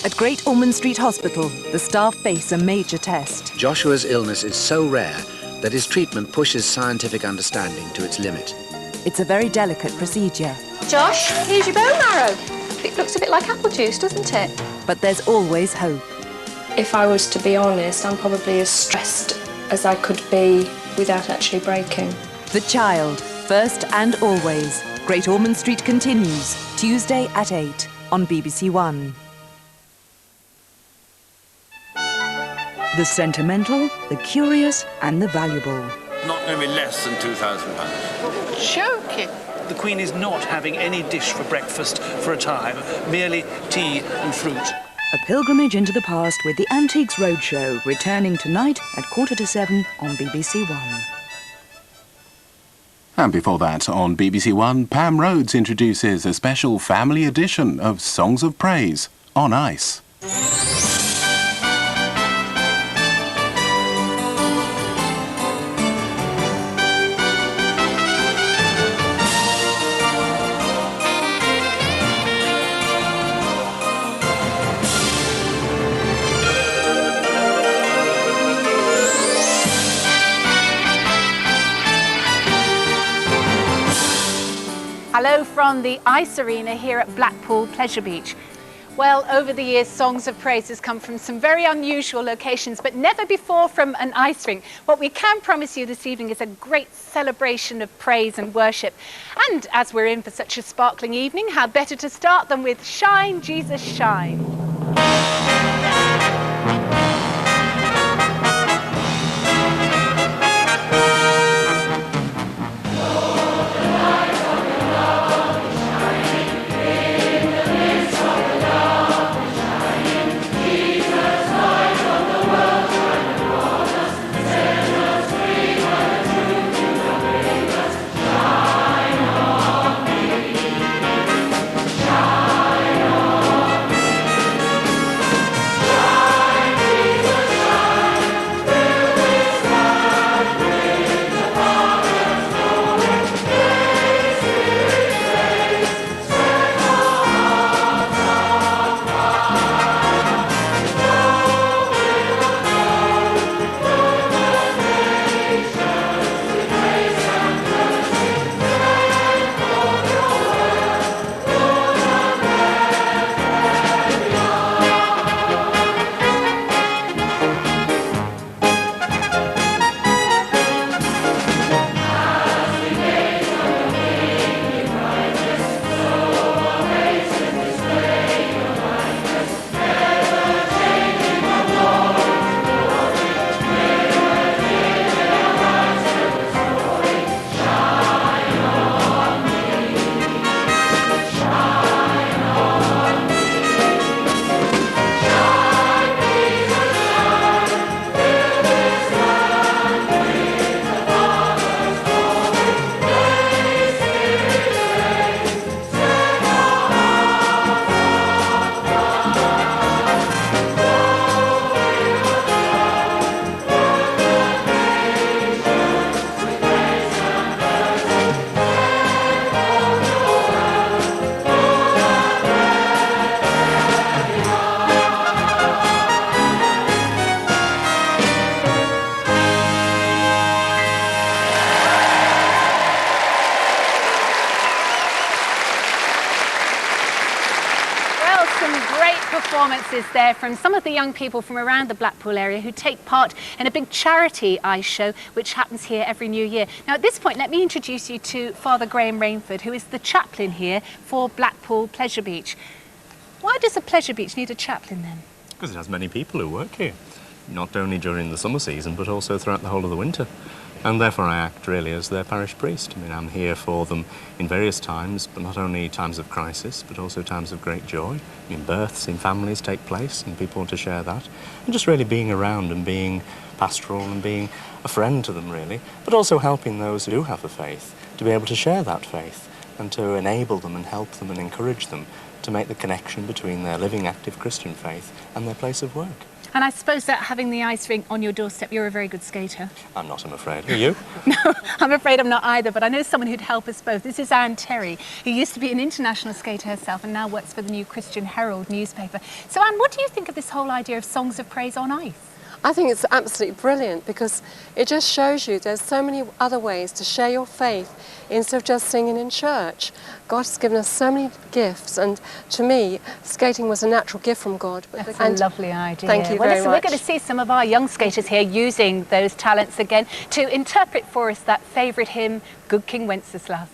At Great Ormond Street Hospital, the staff face a major test. Joshua's illness is so rare that his treatment pushes scientific understanding to its limit. It's a very delicate procedure. Josh, here's your bone marrow. It looks a bit like apple juice, doesn't it? But there's always hope. If I was to be honest, I'm probably as stressed as I could be without actually breaking. The Child, first and always. Great Ormond Street continues, Tuesday at 8 on BBC1. The sentimental, the curious and the valuable. Not going to be less than £2,000. Joking. The Queen is not having any dish for breakfast for a time, merely tea and fruit. A pilgrimage into the past with the Antiques Roadshow, returning tonight at 7:15 on BBC1. And before that, on BBC1, Pam Rhodes introduces a special family edition of Songs of Praise on Ice. Hello from the Ice Arena here at Blackpool Pleasure Beach. Well, over the years, Songs of Praise has come from some very unusual locations, but never before from an ice rink. What we can promise you this evening is a great celebration of praise and worship. And as we're in for such a sparkling evening, how better to start than with Shine, Jesus, Shine. Performances there from some of the young people from around the Blackpool area who take part in a big charity ice show which happens here every New Year. Now at this point let me introduce you to Father Graham Rainford, who is the chaplain here for Blackpool Pleasure Beach. Why does a pleasure beach need a chaplain then? Because it has many people who work here, not only during the summer season but also throughout the whole of the winter. And therefore I act really as their parish priest. I mean, I'm here for them in various times, but not only times of crisis, but also times of great joy. I mean, births in families take place and people want to share that. And just really being around and being pastoral and being a friend to them really, but also helping those who do have a faith to be able to share that faith and to enable them and help them and encourage them to make the connection between their living active Christian faith and their place of work. And I suppose that having the ice rink on your doorstep, you're a very good skater. I'm not, I'm afraid. Are you? No, I'm afraid I'm not either, but I know someone who'd help us both. This is Anne Terry, who used to be an international skater herself and now works for the New Christian Herald newspaper. So Anne, what do you think of this whole idea of songs of praise on ice? I think it's absolutely brilliant because it just shows you there's so many other ways to share your faith instead of just singing in church. God has given us so many gifts, and to me, skating was a natural gift from God. That's a lovely idea. Thank you well, very listen, much. We're going to see some of our young skaters here using those talents again to interpret for us that favourite hymn, Good King Wenceslas.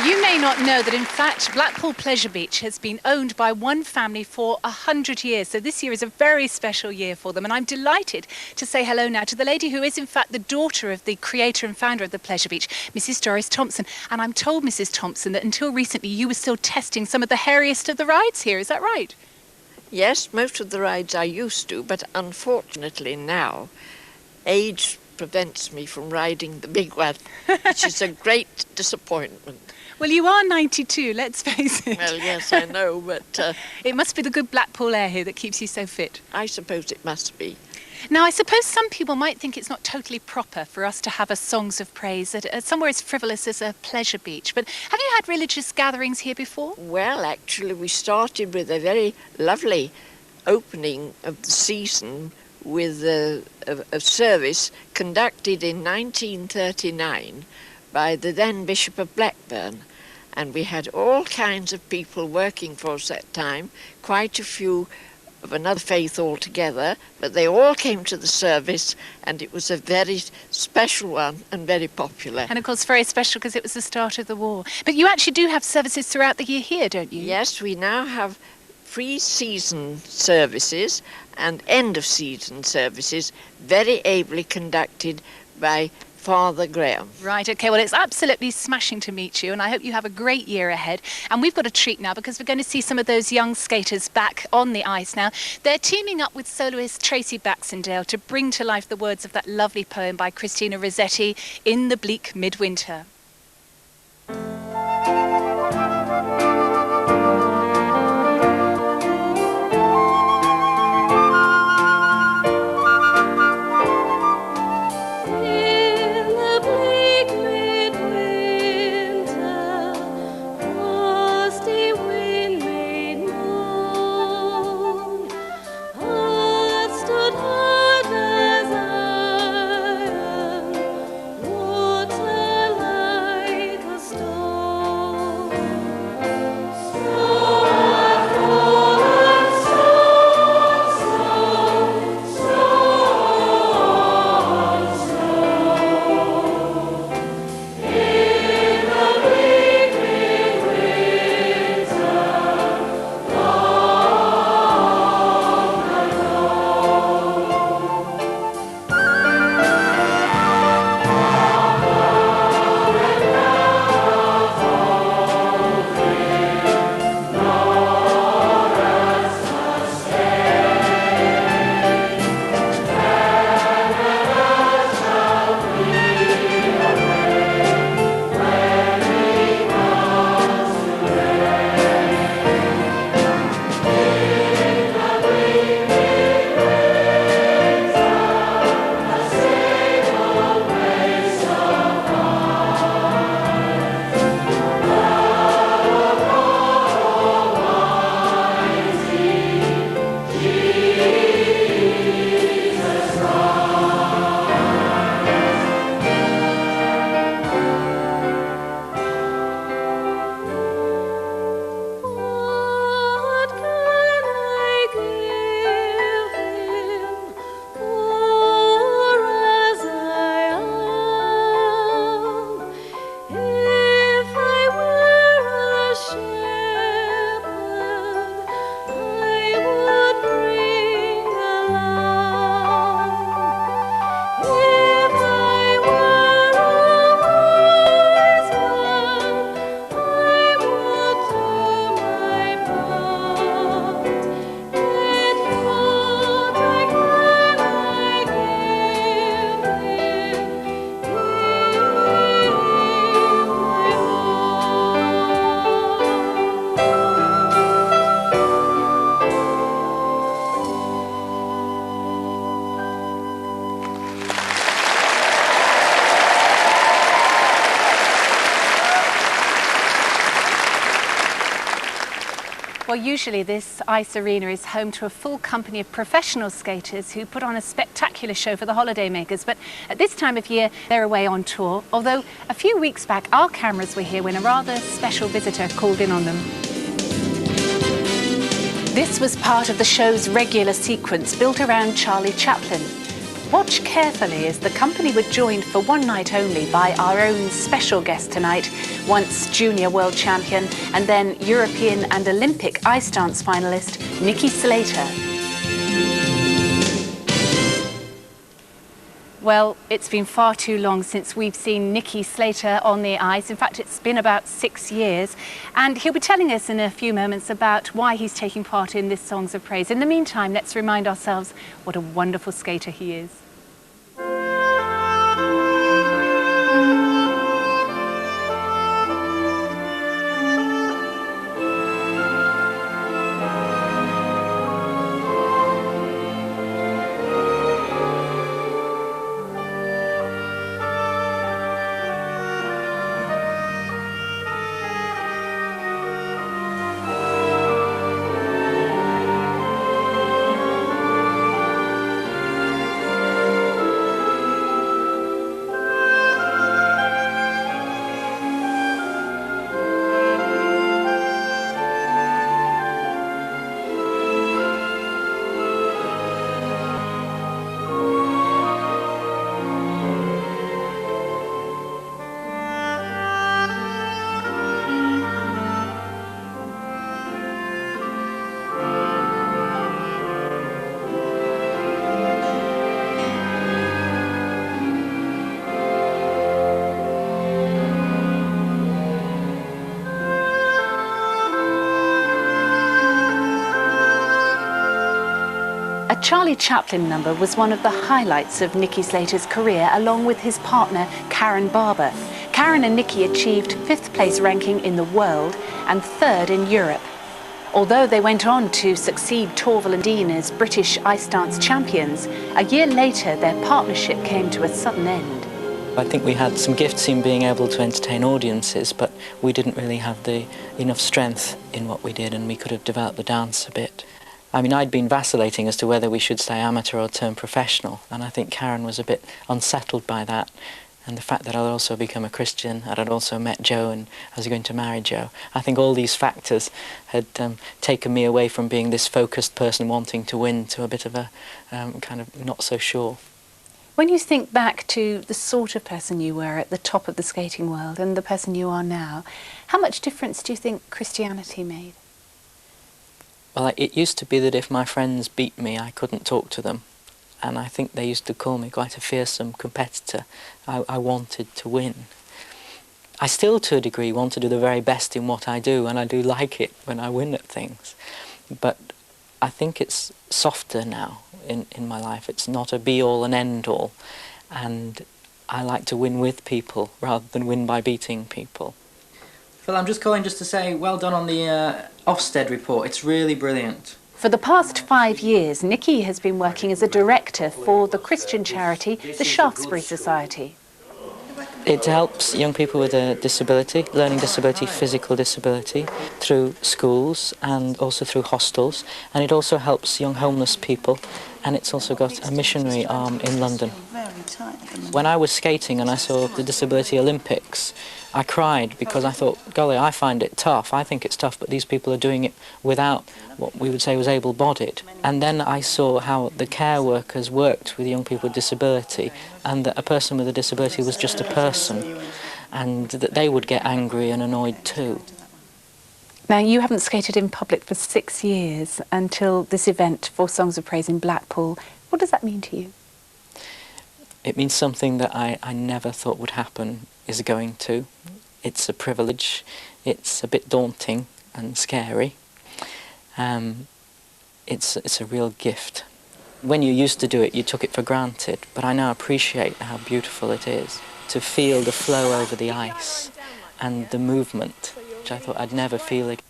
You may not know that in fact Blackpool Pleasure Beach has been owned by one family for 100 years. So this year is a very special year for them, and I'm delighted to say hello now to the lady who is in fact the daughter of the creator and founder of the Pleasure Beach, Mrs. Doris Thompson. And I'm told, Mrs. Thompson, that until recently you were still testing some of the hairiest of the rides here. Is that right? Yes, most of the rides I used to, but unfortunately now age prevents me from riding the big one, which is a great disappointment. Well, you are 92, let's face it. Well, yes, I know, but... it must be the good Blackpool air here that keeps you so fit. I suppose it must be. Now, I suppose some people might think it's not totally proper for us to have a Songs of Praise at somewhere as frivolous as a pleasure beach. But have you had religious gatherings here before? Well, actually, we started with a very lovely opening of the season with a service conducted in 1939 by the then Bishop of Blackburn. And we had all kinds of people working for us that time, quite a few of another faith altogether, but they all came to the service, and it was a very special one and very popular. And of course very special because it was the start of the war. But you actually do have services throughout the year here, don't you? Yes, we now have pre-season services and end-of-season services, very ably conducted by Father Graham. Right, OK, well, it's absolutely smashing to meet you, and I hope you have a great year ahead. And we've got a treat now because we're going to see some of those young skaters back on the ice now. They're teaming up with soloist Tracy Baxendale to bring to life the words of that lovely poem by Christina Rossetti, In the Bleak Midwinter. Well, usually this ice arena is home to a full company of professional skaters who put on a spectacular show for the holidaymakers. But at this time of year, they're away on tour. Although a few weeks back, our cameras were here when a rather special visitor called in on them. This was part of the show's regular sequence built around Charlie Chaplin. Watch carefully as the company were joined for one night only by our own special guest tonight, once junior world champion and then European and Olympic ice dance finalist, Nikki Slater. Well, it's been far too long since we've seen Nikki Slater on the ice. In fact, it's been about 6 years. And he'll be telling us in a few moments about why he's taking part in this Songs of Praise. In the meantime, let's remind ourselves what a wonderful skater he is. A Charlie Chaplin number was one of the highlights of Nicky Slater's career, along with his partner Karen Barber. Karen and Nicky achieved 5th place ranking in the world and 3rd in Europe. Although they went on to succeed Torval and Dean as British ice dance champions, a year later their partnership came to a sudden end. I think we had some gifts in being able to entertain audiences, but we didn't really have enough strength in what we did, and we could have developed the dance a bit. I mean, I'd been vacillating as to whether we should stay amateur or turn professional, and I think Karen was a bit unsettled by that. And the fact that I'd also become a Christian, and I'd also met Joe and I was going to marry Joe. I think all these factors had taken me away from being this focused person wanting to win to a bit of a kind of not so sure. When you think back to the sort of person you were at the top of the skating world and the person you are now, how much difference do you think Christianity made? Well, it used to be that if my friends beat me, I couldn't talk to them. And I think they used to call me quite a fearsome competitor. I wanted to win. I still, to a degree, want to do the very best in what I do, and I do like it when I win at things. But I think it's softer now in my life. It's not a be-all and end-all. And I like to win with people rather than win by beating people. Phil, I'm just calling just to say well done on the Ofsted report. It's really brilliant. For the past 5 years, Nicky has been working as a director for the Christian charity, the Shaftesbury Society. It helps young people with a disability, learning disability, physical disability, through schools and also through hostels. And it also helps young homeless people, and it's also got a missionary arm in London. When I was skating and I saw the Disability Olympics, I cried because I thought, golly, I find it tough. I think it's tough, but these people are doing it without what we would say was able-bodied. And then I saw how the care workers worked with young people with disability, and that a person with a disability was just a person, and that they would get angry and annoyed too. Now, you haven't skated in public for 6 years until this event for Songs of Praise in Blackpool. What does that mean to you? It means something that I never thought would happen is going to. It's a privilege. It's a bit daunting and scary. It's a real gift. When you used to do it, you took it for granted, but I now appreciate how beautiful it is to feel the flow over the ice and the movement, which I thought I'd never feel again.